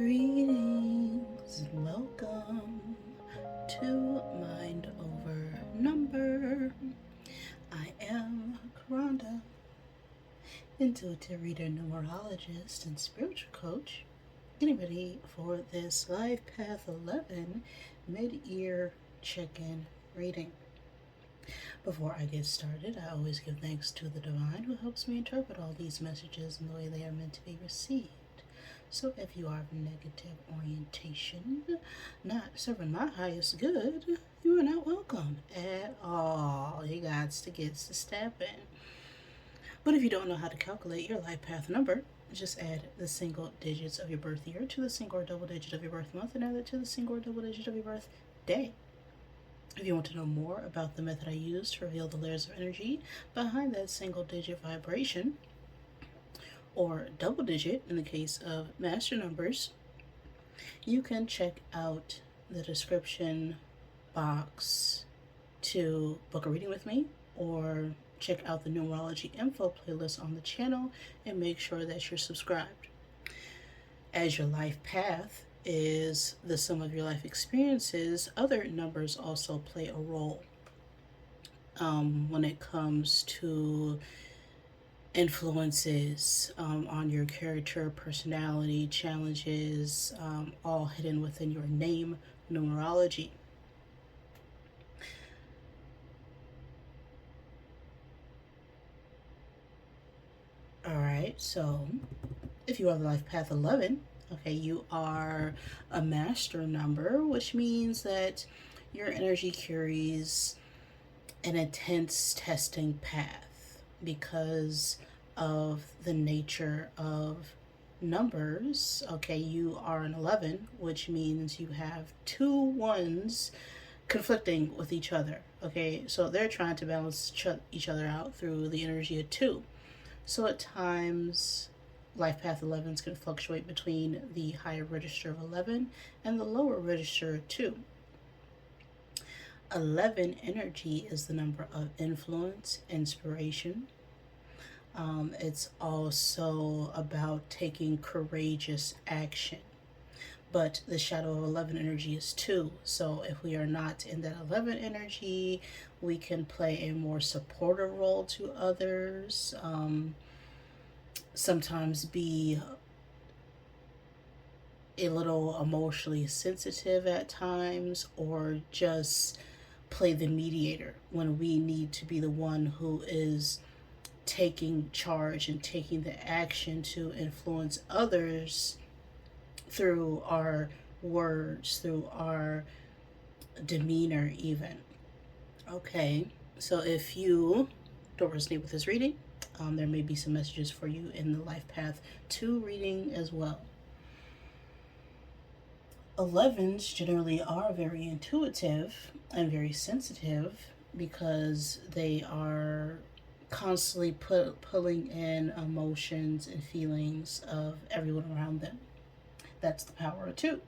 Greetings and welcome to Mind Over Number. I am Karanda, intuitive reader, numerologist, and spiritual coach, getting ready for this Life Path 11 mid-year check-in reading. Before I get started, I always give thanks to the divine who helps me interpret all these messages in the way they are meant to be received. So if you are of negative orientation, not serving my highest good, you are not welcome at all. You got to get to step in. But if you don't know how to calculate your life path number, just add the single digits of your birth year to the single or double digit of your birth month and add it to the single or double digit of your birth day. If you want to know more about the method I use to reveal the layers of energy behind that single digit vibration, or double digit in the case of master numbers, you can check out the description box to book a reading with me, or check out the Numerology info playlist on the channel and make sure that you're subscribed. As your life path is the sum of your life experiences, other numbers also play a role when it comes to influences on your character, personality, challenges, all hidden within your name numerology. Alright, so if you are the life path 11, okay, you are a master number, which means that your energy carries an intense testing path because of the nature of numbers. Okay, you are an 11, which means you have two ones conflicting with each other. Okay, so they're trying to balance each other out through the energy of two. So at times, life path 11s can fluctuate between the higher register of 11 and the lower register of 2. 11 energy is the number of influence, inspiration. It's also about taking courageous action. But the shadow of 11 energy is 2. So if we are not in that 11 energy, we can play a more supportive role to others. Sometimes be a little emotionally sensitive at times, or just play the mediator when we need to be the one who is taking charge and taking the action to influence others through our words, through our demeanor even. Okay, so if you don't resonate with this reading, there may be some messages for you in the Life Path 2 reading as well. 11s generally are very intuitive and very sensitive because they are constantly pulling in emotions and feelings of everyone around them. That's the power of 2.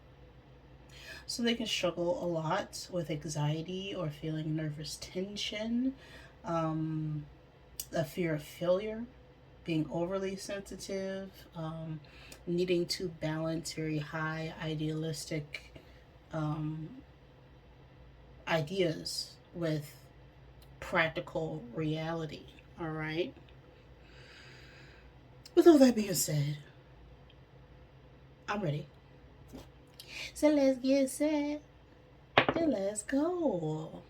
So they can struggle a lot with anxiety or feeling nervous tension, a fear of failure, being overly sensitive, needing to balance very high idealistic ideas with practical reality. All right. With all that being said, I'm ready. So let's get set and let's go.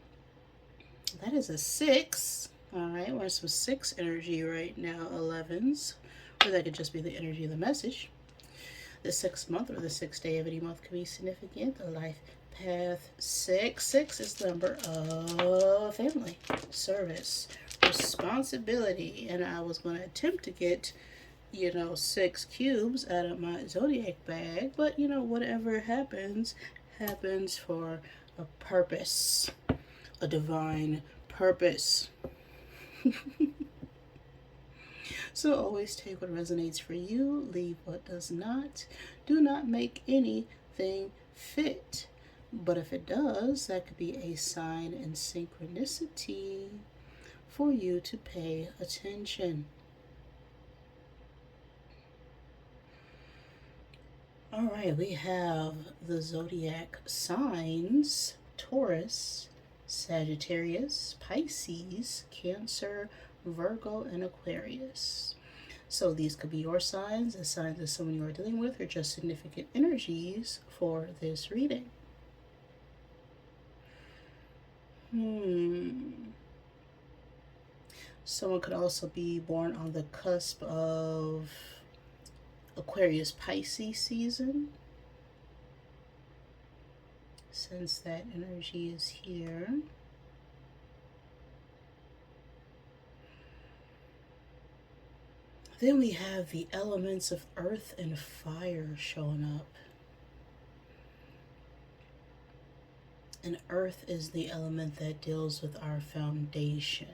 That is a 6. All right, we're in some 6 energy right now, 11s, or that could just be the energy of the message. The 6th month or the 6th day of any month could be significant. The life path 6. 6 is the number of family, service, responsibility. And I was going to attempt to get 6 cubes out of my zodiac bag, but whatever happens for a purpose, a divine purpose. So always take what resonates for you, leave what does not. Do not make anything fit. But if it does, that could be a sign and synchronicity for you to pay attention. All All right, we have the zodiac signs: Taurus, Sagittarius, Pisces, Cancer, Virgo, and Aquarius. So these could be your signs, the signs of someone you are dealing with, or just significant energies for this reading. Someone could also be born on the cusp of Aquarius Pisces season, since that energy is here. Then we have the elements of earth and fire showing up. And earth is the element that deals with our foundation,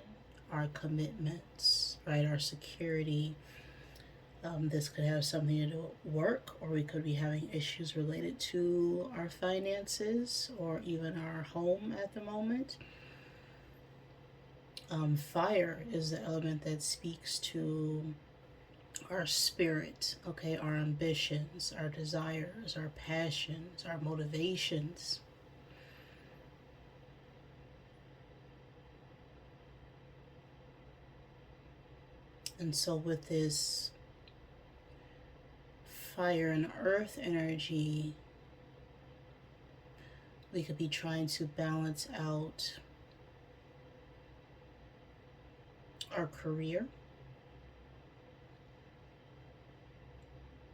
our commitments, right? Our security. This could have something to do with work, or we could be having issues related to our finances or even our home at the moment. Fire is the element that speaks to our spirit, okay, our ambitions, our desires, our passions, our motivations. And so with this fire and earth energy, we could be trying to balance out our career,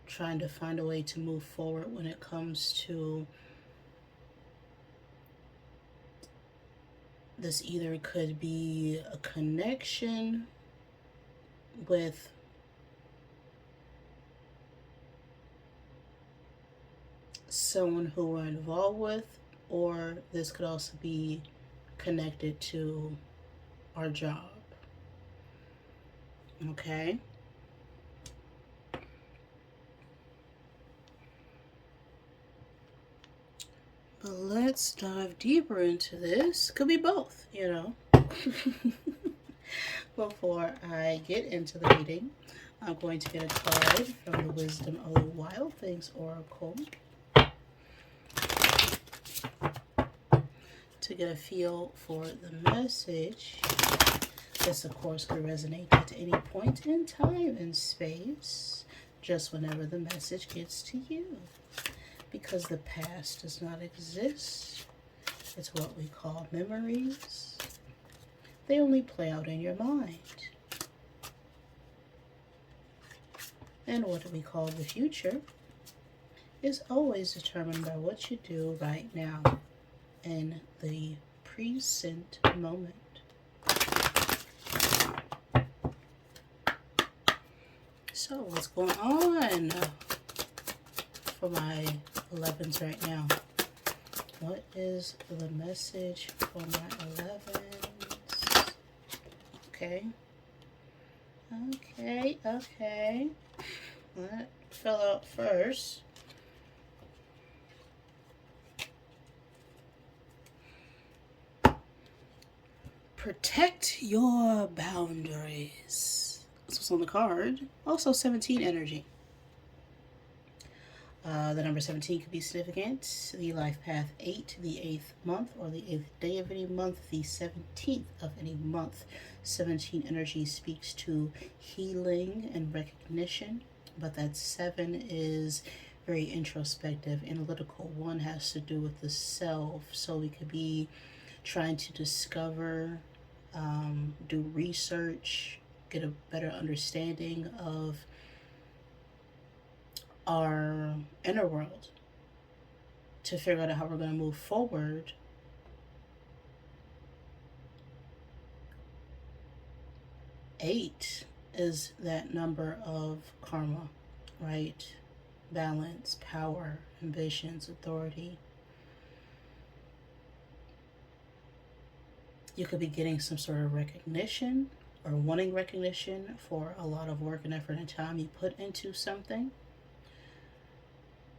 trying to find a way to move forward when it comes to this. Either could be a connection with someone who we're involved with, or this could also be connected to our job. Okay? But let's dive deeper into this. Could be both, you know. Before I get into the reading, I'm going to get a card from the Wisdom of the Wild Things Oracle to get a feel for the message. This, of course, could resonate at any point in time and space, just whenever the message gets to you. Because the past does not exist. It's what we call memories. They only play out in your mind. And what we call the future is always determined by what you do right now in the present moment. So what's going on for my 11s right now? What is the message for my 11s? Okay. That fell out first. Protect your boundaries. That's what's on the card. Also 17 energy. The number 17 could be significant. The life path 8, the 8th month, or the 8th day of any month, the 17th of any month. 17 energy speaks to healing and recognition, but that 7 is very introspective, analytical. 1 has to do with the self, so we could be trying to discover, do research, get a better understanding of our inner world to figure out how we're going to move forward. Eight is that number of karma, right? Balance, power, ambitions, authority. You could be getting some sort of recognition or wanting recognition for a lot of work and effort and time you put into something.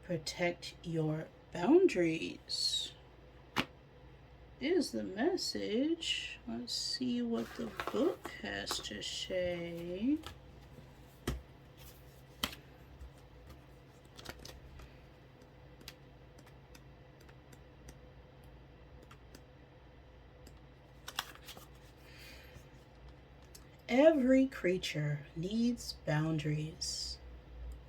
Protect your boundaries is the message. Let's see what the book has to say. Every creature needs boundaries,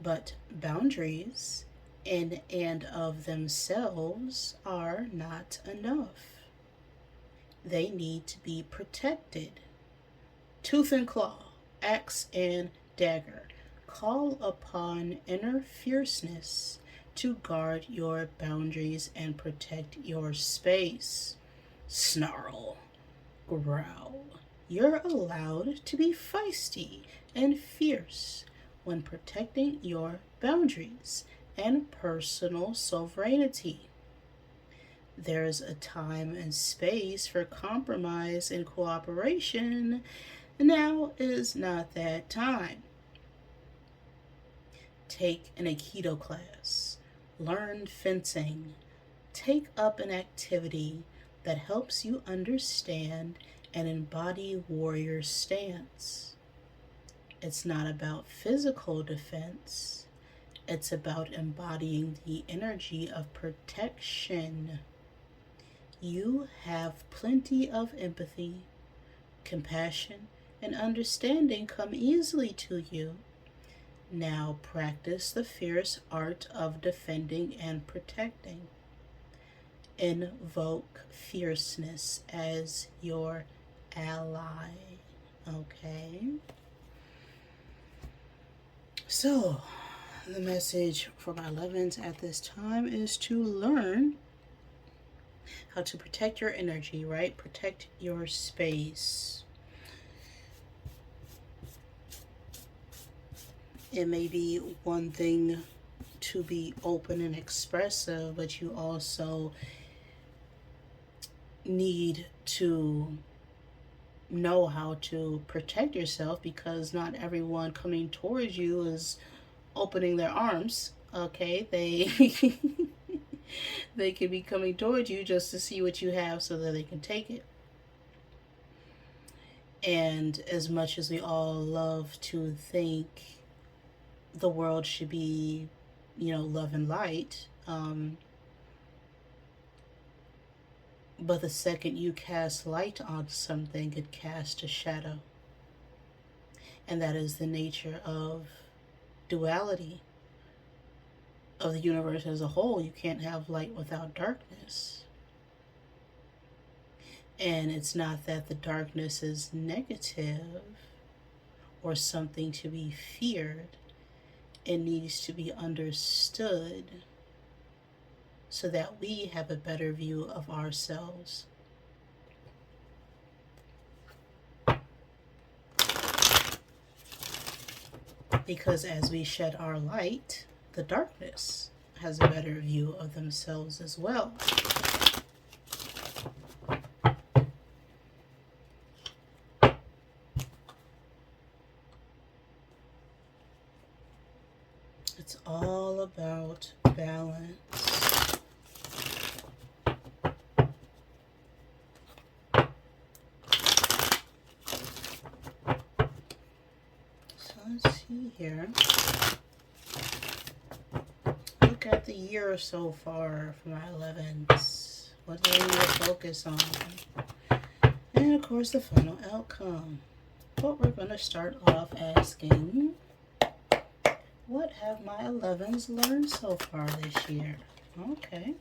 but boundaries in and of themselves are not enough. They need to be protected. Tooth and claw, axe and dagger. Call upon inner fierceness to guard your boundaries and protect your space. Snarl, growl. You're allowed to be feisty and fierce when protecting your boundaries and personal sovereignty. There's a time and space for compromise and cooperation. Now is not that time. Take an Aikido class, learn fencing, take up an activity that helps you understand and embody warrior stance. It's not about physical defense, it's about embodying the energy of protection. You have plenty of empathy, compassion, and understanding come easily to you. Now practice the fierce art of defending and protecting. Invoke fierceness as your ally. Okay? So, the message for my 11s at this time is to learn how to protect your energy, right? Protect your space. It may be one thing to be open and expressive, but you also need to know how to protect yourself, because not everyone coming towards you is opening their arms. Okay, they they could be coming towards you just to see what you have so that they can take it. And as much as we all love to think the world should be, love and light, but the second you cast light on something, it casts a shadow. And that is the nature of duality of the universe as a whole. You can't have light without darkness. And it's not that the darkness is negative or something to be feared. It needs to be understood so that we have a better view of ourselves. Because as we shed our light, the darkness has a better view of themselves as well. It's all about balance. So let's see here. Look at the year so far for my 11s. What do they need to focus on? And of course the final outcome. But we're going to start off asking, what have my 11s learned so far this year? Okay.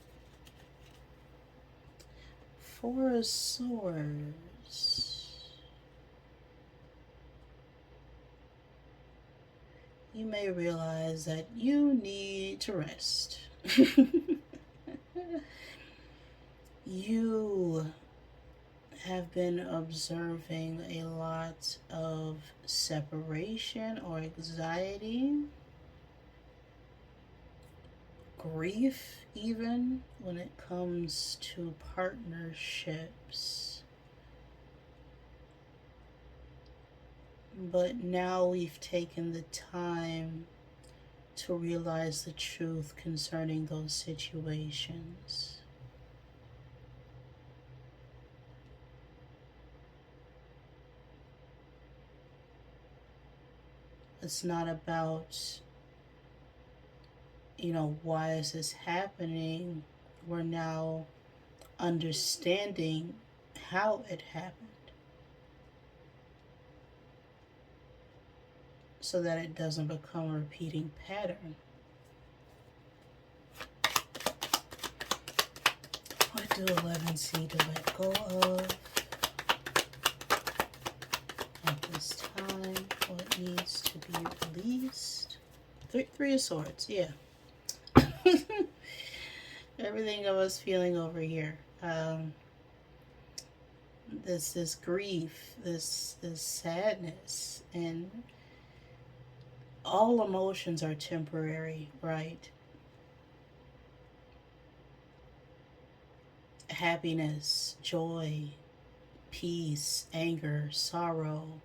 Four of Swords. You may realize that you need to rest. You have been observing a lot of separation or anxiety, grief, even when it comes to partnerships. But now we've taken the time to realize the truth concerning those situations. It's not about, why is this happening? We're now understanding how it happened. so that it doesn't become a repeating pattern. What do 11 see to let go of at this time? What needs to be released? Three of Swords, yeah. Everything I was feeling over here. This grief, this sadness, and all emotions are temporary, right? Happiness, joy, peace, anger, sorrow.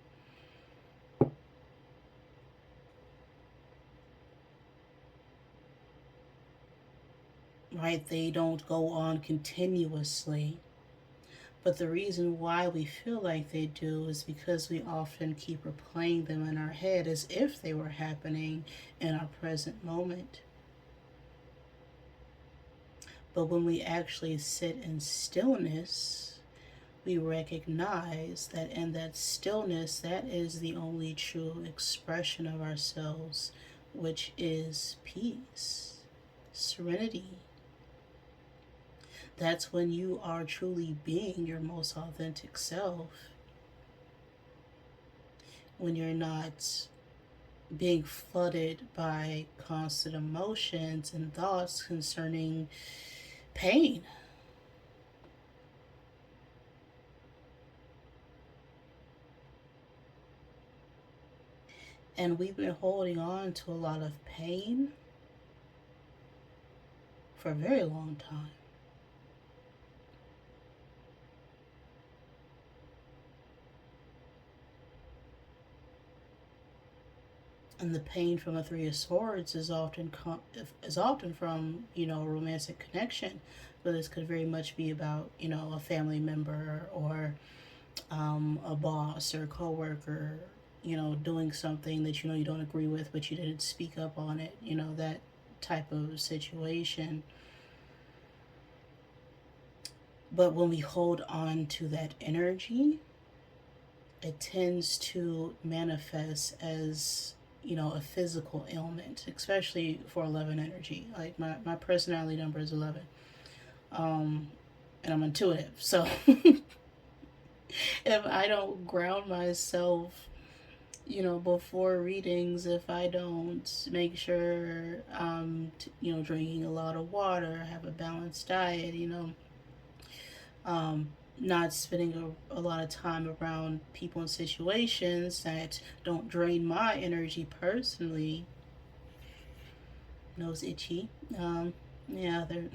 Right? They don't go on continuously. But the reason why we feel like they do is because we often keep replaying them in our head as if they were happening in our present moment. But when we actually sit in stillness, we recognize that in that stillness, that is the only true expression of ourselves, which is peace, serenity. That's when you are truly being your most authentic self. When you're not being flooded by constant emotions and thoughts concerning pain. And we've been holding on to a lot of pain for a very long time. And the pain from a Three of Swords is often from a romantic connection, but this could very much be about a family member or a boss or a coworker, doing something that you don't agree with, but you didn't speak up on it. That type of situation. But when we hold on to that energy, it tends to manifest as a physical ailment, especially for 11 energy. Like my personality number is 11, and I'm intuitive, so if I don't ground myself before readings, if I don't make sure I'm drinking a lot of water, have a balanced diet, not spending a lot of time around people and situations that don't drain my energy personally. Nose itchy. Yeah, they're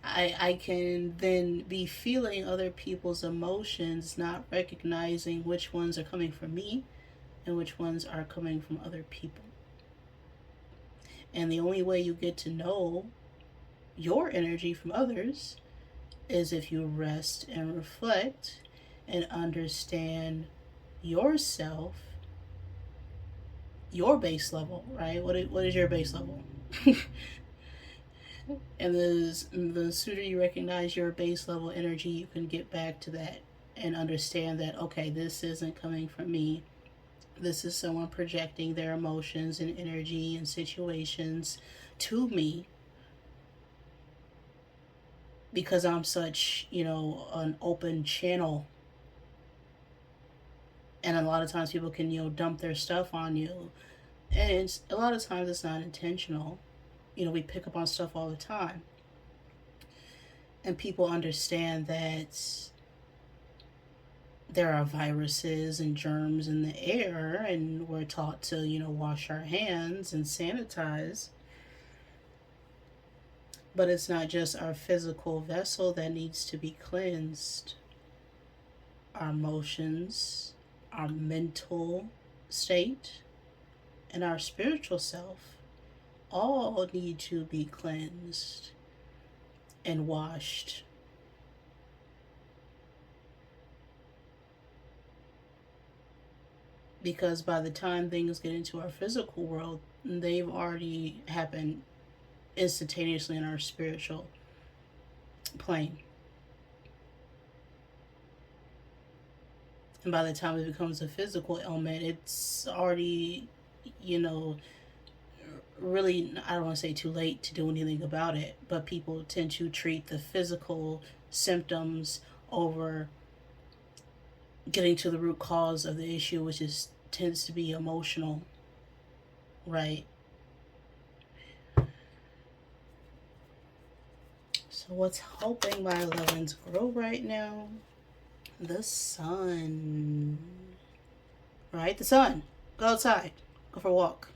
I can then be feeling other people's emotions, not recognizing which ones are coming from me and which ones are coming from other people. And the only way you get to know your energy from others is if you rest and reflect and understand yourself, your base level, right? What is your base level? And the sooner you recognize your base level energy, you can get back to that and understand that, okay, this isn't coming from me. This is someone projecting their emotions and energy and situations to me because I'm such, an open channel. And a lot of times people can, dump their stuff on you. And a lot of times it's not intentional. We pick up on stuff all the time. And people understand that there are viruses and germs in the air, and we're taught to, wash our hands and sanitize. But it's not just our physical vessel that needs to be cleansed. Our emotions, our mental state, and our spiritual self all need to be cleansed and washed. Because by the time things get into our physical world, they've already happened instantaneously in our spiritual plane. And by the time it becomes a physical ailment, it's already, you know, really, I don't want to say too late to do anything about it, but people tend to treat the physical symptoms over getting to the root cause of the issue, which is tends to be emotional, right? So what's helping my 11s grow right now? The sun, right? The sun. Go outside. Go for a walk.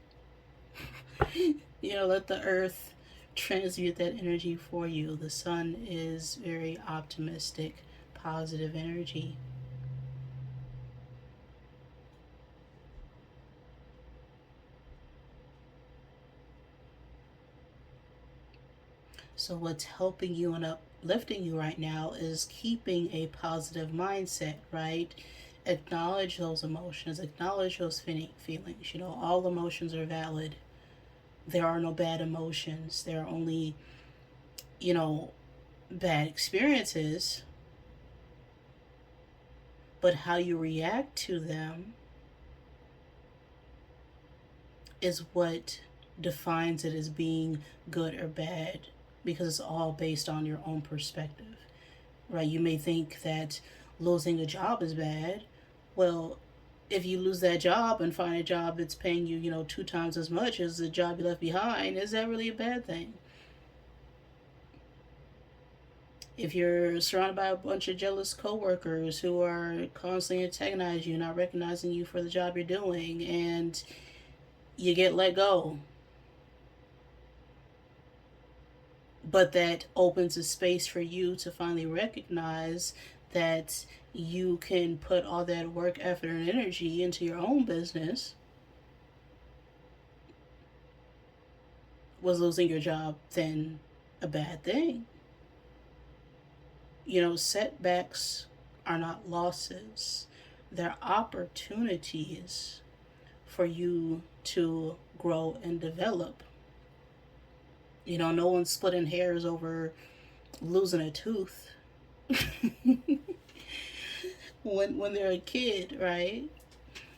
Let the earth transmute that energy for you. The sun is very optimistic, positive energy. So, what's helping you and uplifting you right now is keeping a positive mindset, right? Acknowledge those emotions, acknowledge those feelings. All emotions are valid. There are no bad emotions, there are only, you know, bad experiences, but how you react to them is what defines it as being good or bad, because it's all based on your own perspective, right? You may think that losing a job is bad. Well, if you lose that job and find a job that's paying you, 2 times as much as the job you left behind, is that really a bad thing? If you're surrounded by a bunch of jealous coworkers who are constantly antagonizing you, not recognizing you for the job you're doing, and you get let go, but that opens a space for you to finally recognize that you can put all that work, effort, and energy into your own business. Was losing your job then a bad thing? Setbacks are not losses, they're opportunities for you to grow and develop. No one's splitting hairs over losing a tooth when they're a kid, right?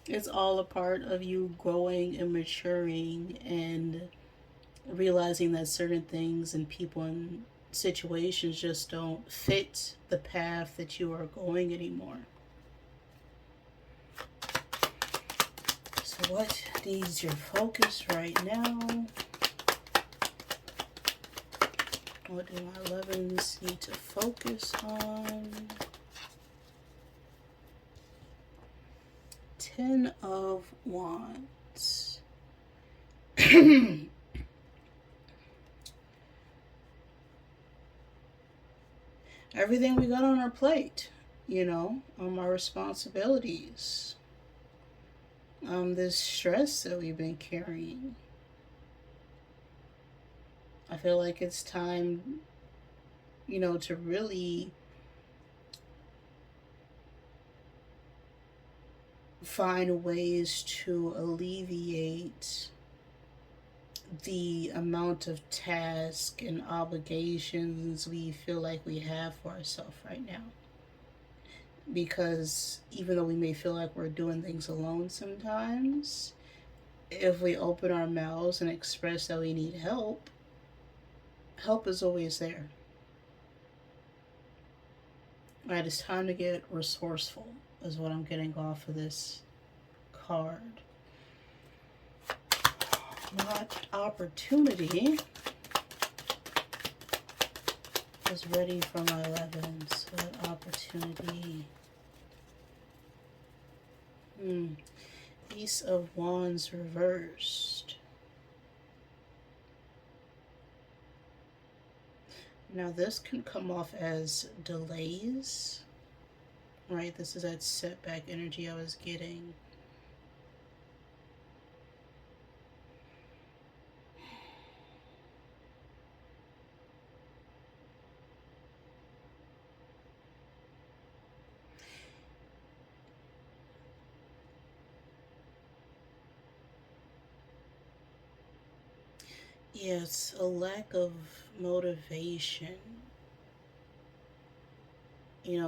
It's all a part of you growing and maturing and realizing that certain things and people and situations just don't fit the path that you are going anymore. So what needs your focus right now? What do my 11s need to focus on? 10 of Wands. Everything we got on our plate, our responsibilities, this stress that we've been carrying. I feel like it's time, to really find ways to alleviate the amount of tasks and obligations we feel like we have for ourselves right now. Because even though we may feel like we're doing things alone sometimes, if we open our mouths and express that we need help, help is always there. Right, it's time to get resourceful, is what I'm getting off of this card. What opportunity is ready for my 11s? What opportunity? Ace of Wands reversed. Now this can come off as delays, right? This is that setback energy I was getting. Yes, a lack of motivation.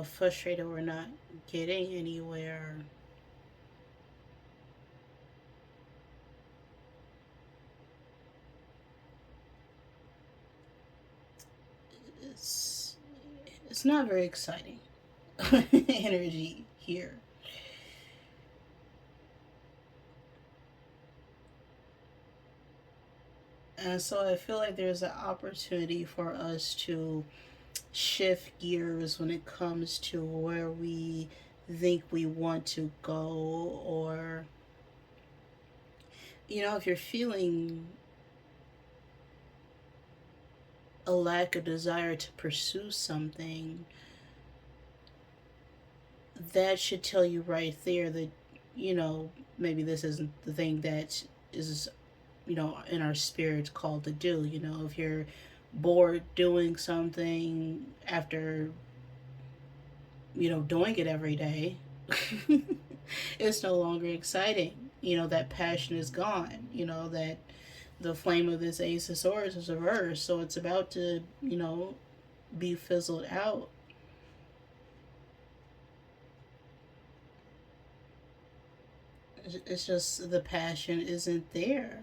frustrated we're not getting anywhere. It's it's not very exciting energy here. And so I feel like there's an opportunity for us to shift gears when it comes to where we think we want to go, or if you're feeling a lack of desire to pursue something, that should tell you right there that maybe this isn't the thing that is in our spirits called to do. If you're bored doing something after doing it every day, it's no longer exciting. That passion is gone. That the flame of this Ace of Swords is reversed, so it's about to be fizzled out. It's just the passion isn't there.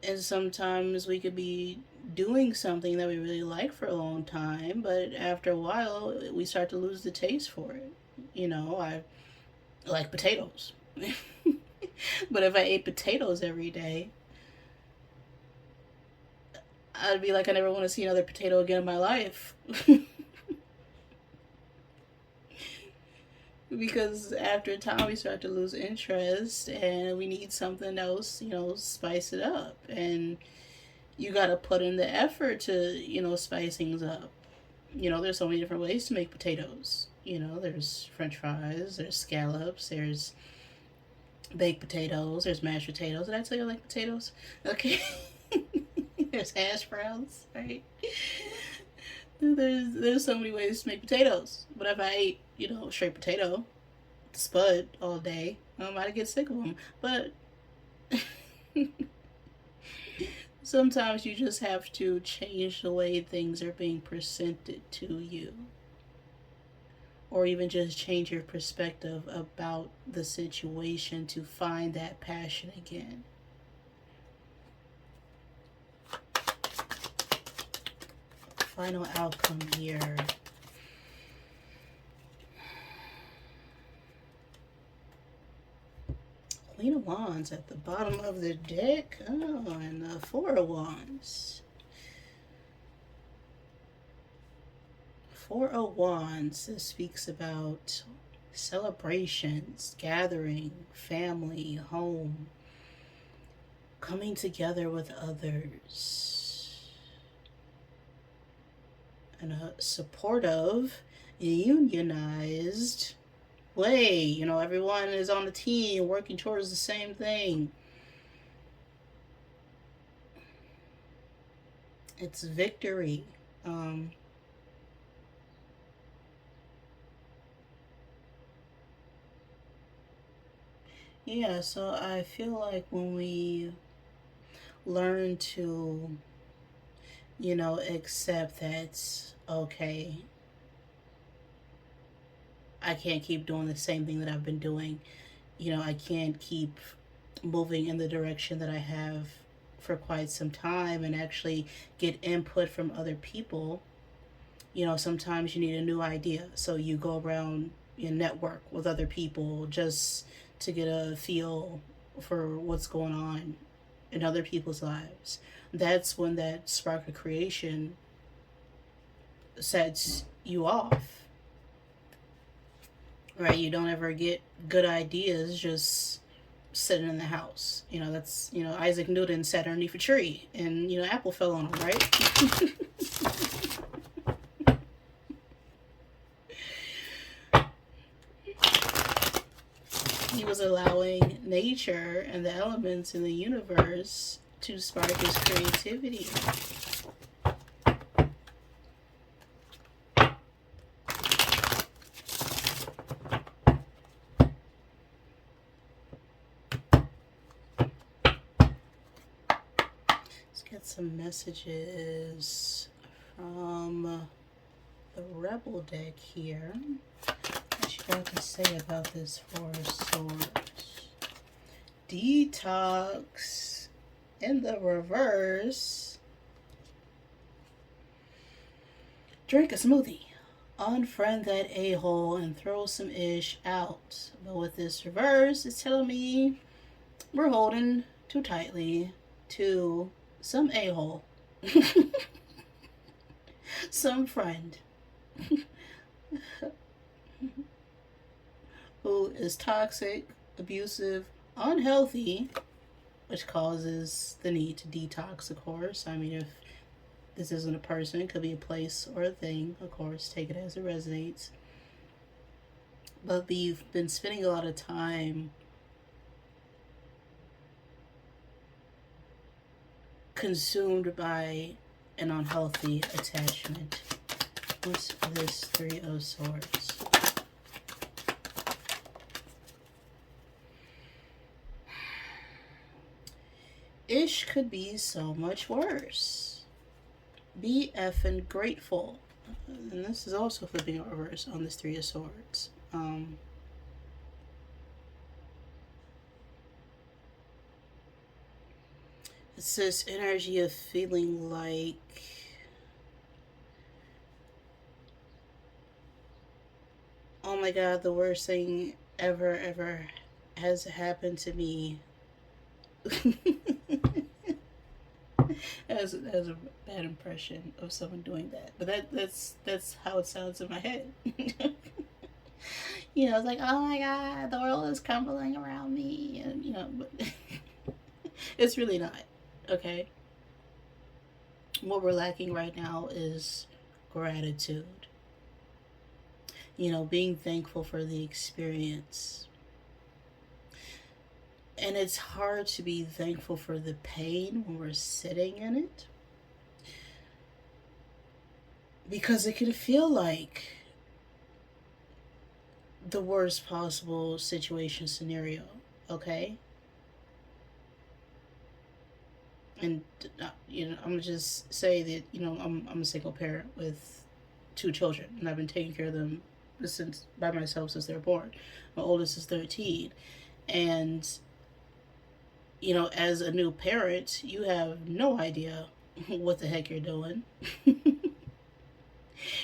And sometimes we could be doing something that we really like for a long time, but after a while we start to lose the taste for it. I like potatoes. But if I ate potatoes every day, I'd be like, I never want to see another potato again in my life. Because after time we start to lose interest and we need something else, spice it up. And you got to put in the effort to, spice things up. There's so many different ways to make potatoes. There's french fries, there's scallops, there's baked potatoes, there's mashed potatoes. Did I tell you I like potatoes? Okay. There's hash browns, right? There's so many ways to make potatoes. But if I ate, straight potato, spud all day, I might get sick of them. But sometimes you just have to change the way things are being presented to you, or even just change your perspective about the situation to find that passion again. Final outcome here. Queen of Wands at the bottom of the deck. Oh, and the Four of Wands. Four of Wands. This speaks about celebrations, gathering, family, home, coming together with others, and a supportive, unionized way. Everyone is on the team working towards the same thing. It's victory. Yeah, so I feel like when we learn to, accept that, okay, I can't keep doing the same thing that I've been doing. I can't keep moving in the direction that I have for quite some time and actually get input from other people. Sometimes you need a new idea. So you go around, you network with other people just to get a feel for what's going on in other people's lives. That's when that spark of creation sets you off. Right? You don't ever get good ideas just sitting in the house. That's, Isaac Newton sat underneath a tree and, apple fell on him, right? He was allowing nature and the elements in the universe to spark his creativity. Let's get some messages from the Rebel deck here. What you got to say about this Four of Swords? Detox in the reverse. Drink a smoothie. Unfriend that a-hole and throw some ish out. But with this reverse, it's telling me we're holding too tightly to some a-hole. Some friend who is toxic, abusive, unhealthy, which causes the need to detox, of course. I mean, if this isn't a person, it could be a place or a thing, of course, take it as it resonates. But we've been spending a lot of time consumed by an unhealthy attachment. What's this Three of Swords? Ish could be so much worse. Be effing grateful. And this is also flipping in reverse on this Three of Swords. It's this energy of feeling like oh my god, the worst thing ever has happened to me. as a bad impression of someone doing that, but that's how it sounds in my head. You know, it's like, oh my god, the world is crumbling around me, and you know, but it's really not. Okay, what we're lacking right now is gratitude. You know, being thankful for the experience. And it's hard to be thankful for the pain when we're sitting in it, because it can feel like the worst possible situation scenario, okay? And you know, I'm gonna just say that, you know, I'm a single parent with 2 children, and I've been taking care of them since by myself since they're born. My oldest is 13, and you know, as a new parent, you have no idea what the heck you're doing.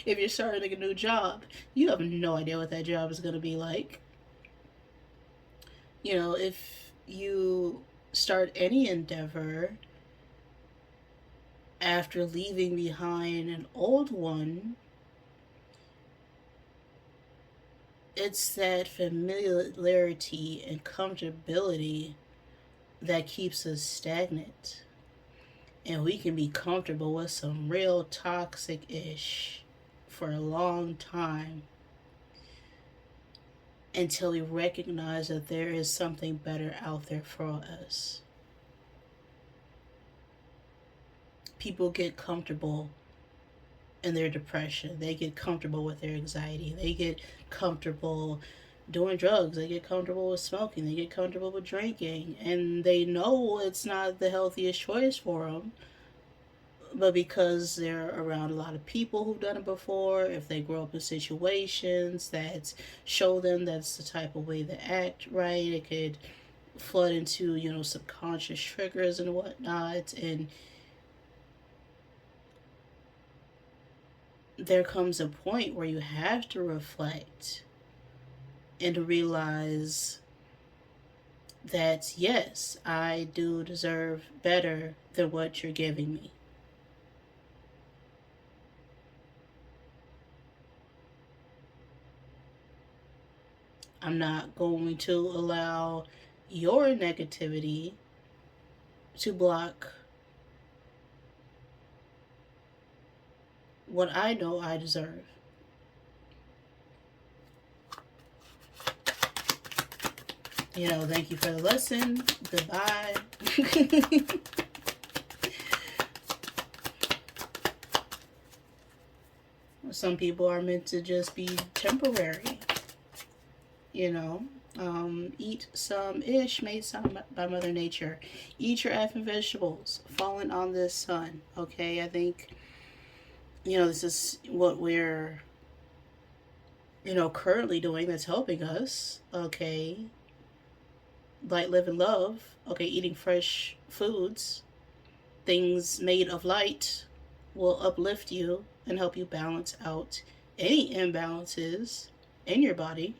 If you're starting a new job, you have no idea what that job is going to be like. You know, if you start any endeavor after leaving behind an old one, it's that familiarity and comfortability that keeps us stagnant. And we can be comfortable with some real toxic ish for a long time until we recognize that there is something better out there for us. People get comfortable in their depression, they get comfortable with their anxiety, they get comfortable doing drugs, they get comfortable with smoking, they get comfortable with drinking, and they know it's not the healthiest choice for them. But because they're around a lot of people who've done it before, if they grow up in situations that show them that's the type of way to act right, it could flood into, you know, subconscious triggers and whatnot. And there comes a point where you have to reflect and realize that, yes, I do deserve better than what you're giving me. I'm not going to allow your negativity to block what I know I deserve. You know, thank you for the lesson. Goodbye. Some people are meant to just be temporary. You know, eat some ish made some by Mother Nature. Eat your effing vegetables falling on this sun. Okay, I think This is what we're, currently doing that's helping us. Okay. Light, live, and love. Okay. Eating fresh foods, things made of light will uplift you and help you balance out any imbalances in your body.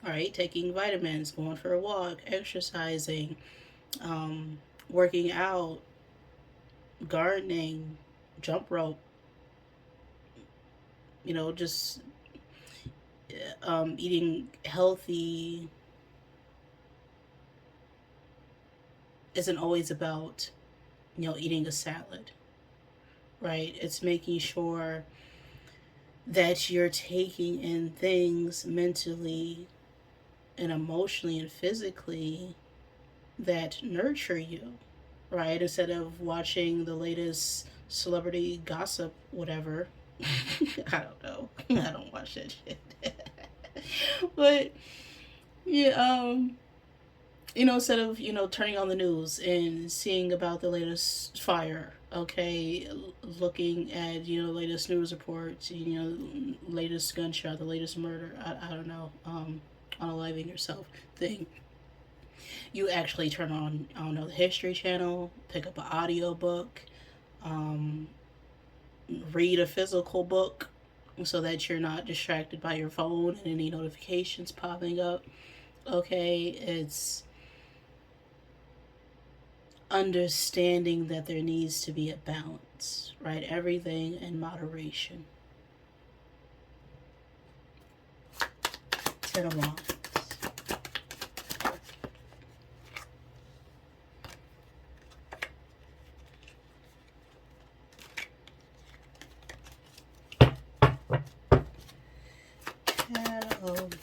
All right. Taking vitamins, going for a walk, exercising, working out, gardening, jump rope, just eating healthy isn't always about, eating a salad, right? It's making sure that you're taking in things mentally and emotionally and physically that nurture you, right? Instead of watching the latest celebrity gossip, whatever. I don't know. I don't watch that shit. But yeah, instead of turning on the news and seeing about the latest fire, okay, looking at latest news reports, latest gunshot, the latest murder. I don't know, unaliving yourself thing. You actually turn on, I don't know, the History Channel, pick up an audio book, um, read a physical book, so that you're not distracted by your phone and any notifications popping up. Okay, it's understanding that there needs to be a balance, right? Everything in moderation. Ten of Wands. Ten of Wands.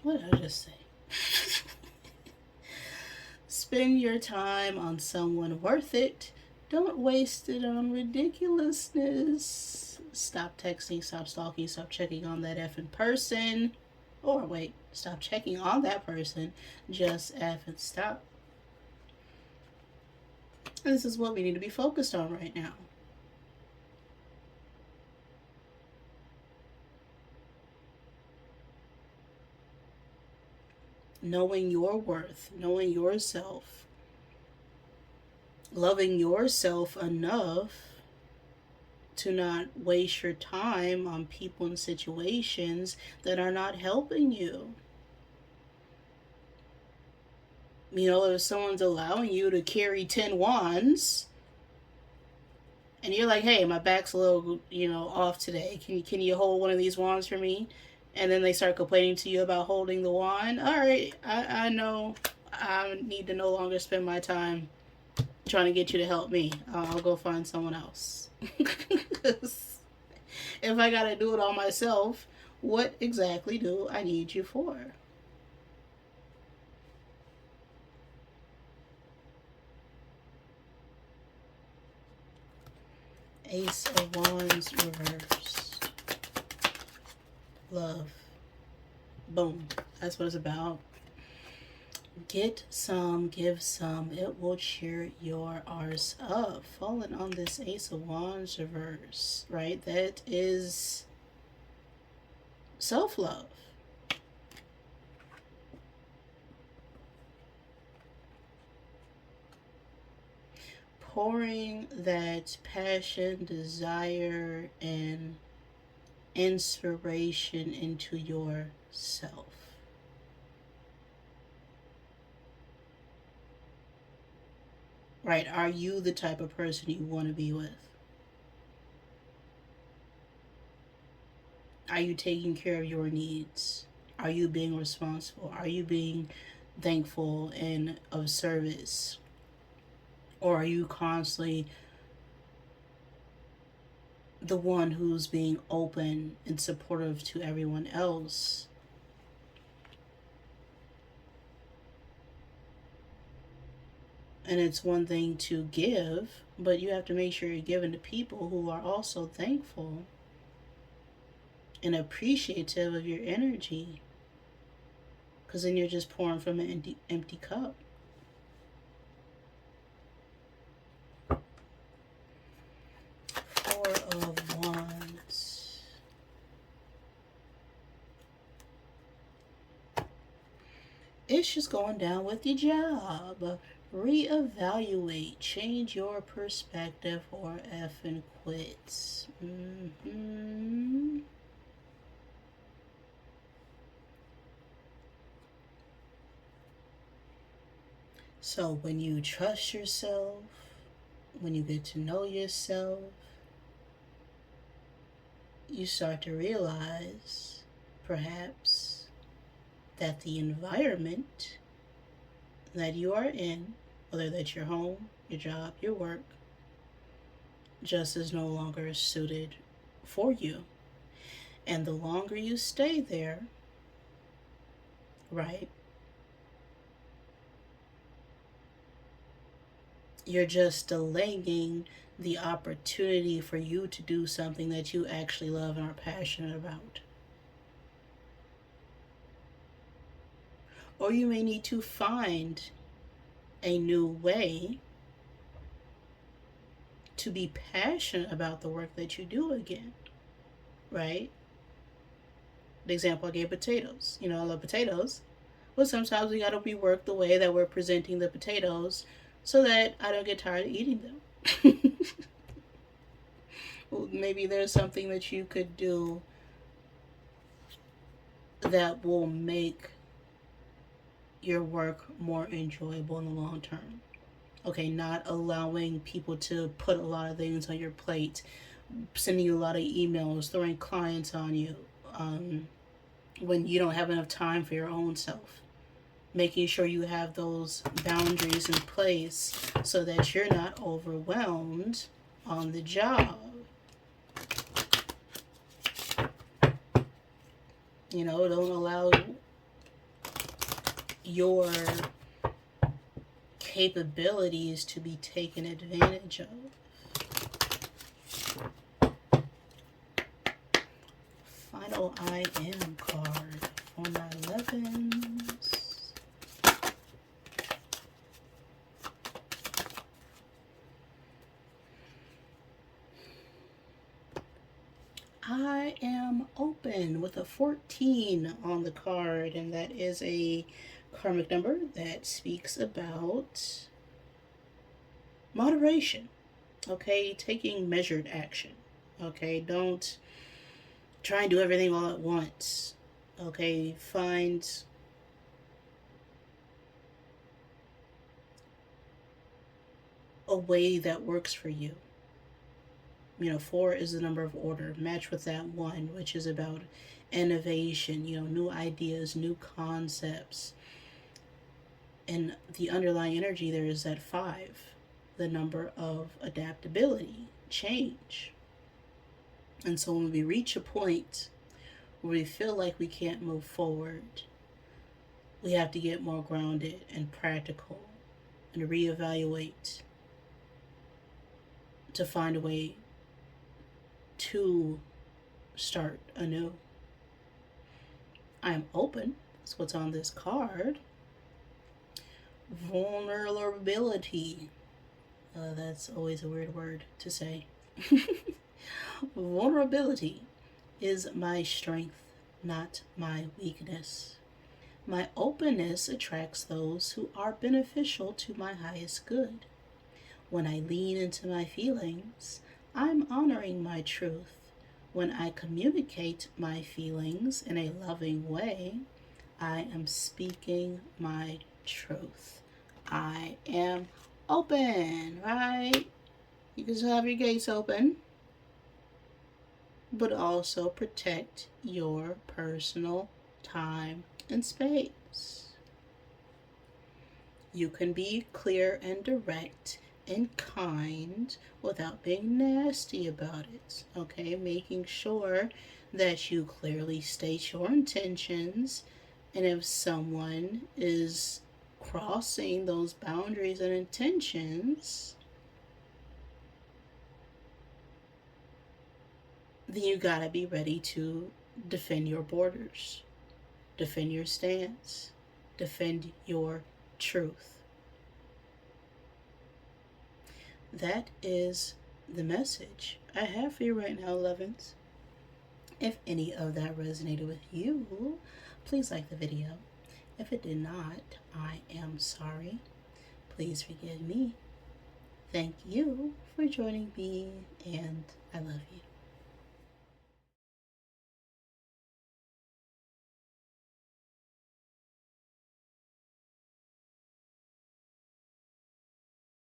What did I just say? Spend your time on someone worth it. Don't waste it on ridiculousness. Stop texting, stop stalking, stop checking on that effing person. Or wait, stop checking on that person. Just effing stop. And this is what we need to be focused on right now. Knowing your worth, knowing yourself, loving yourself enough to not waste your time on people and situations that are not helping you. If someone's allowing you to carry 10 wands and you're like, hey, my back's a little, off today. Can you hold one of these wands for me? And then they start complaining to you about holding the wand. All right, I know I need to no longer spend my time trying to get you to help me. I'll go find someone else. If I gotta do it all myself, what exactly do I need you for? Ace of Wands reverse. Love. Boom. That's what it's about. Get some, give some. It will cheer your arse up. Falling on this Ace of Wands reverse, right? That is self-love. Pouring that passion, desire, and inspiration into yourself. Right? Are you the type of person you want to be with? Are you taking care of your needs? Are you being responsible? Are you being thankful and of service? Or are you constantly the one who's being open and supportive to everyone else? And it's one thing to give, but you have to make sure you're giving to people who are also thankful and appreciative of your energy. Because then you're just pouring from an empty cup. Four of Wands. It's just going down with your job. Reevaluate, change your perspective, or effing quit. So when you trust yourself, when you get to know yourself, you start to realize, perhaps, that the environment that you are in, whether that's your home, your job, your work, just is no longer suited for you. And the longer you stay there, right, you're just delaying the opportunity for you to do something that you actually love and are passionate about. Or you may need to find a new way to be passionate about the work that you do again, right? The example I gave, potatoes. I love potatoes. But sometimes we gotta rework the way that we're presenting the potatoes so that I don't get tired of eating them. Well, maybe there's something that you could do that will make your work more enjoyable in the long term. Okay, not allowing people to put a lot of things on your plate, sending you a lot of emails, throwing clients on you when you don't have enough time for your own self. Making sure you have those boundaries in place so that you're not overwhelmed on the job. Don't allow your capabilities to be taken advantage of. Final I am card for my 11s. I am open with a 14 on the card, and that is a karmic number that speaks about moderation. Okay, taking measured action. Okay, don't try and do everything all at once. Okay, find a way that works for you. 4 is the number of order. Match with that 1, which is about innovation, new ideas, new concepts. And the underlying energy there is that 5, the number of adaptability, change. And so when we reach a point where we feel like we can't move forward, we have to get more grounded and practical and reevaluate to find a way to start anew. I am open. That's what's on this card. Vulnerability. That's always a weird word to say. Vulnerability is my strength, not my weakness. My openness attracts those who are beneficial to my highest good. When I lean into my feelings, I'm honoring my truth. When I communicate my feelings in a loving way, I am speaking my truth. I am open, right? You can still have your gates open, but also protect your personal time and space. You can be clear and direct and kind without being nasty about it. Okay, making sure that you clearly state your intentions, and if someone is crossing those boundaries and intentions, then you gotta be ready to defend your borders, defend your stance, defend your truth. That is the message I have for you right now, 11s. If any of that resonated with you, please like the video. If it did not, I am sorry. Please forgive me. Thank you for joining me, and I love you.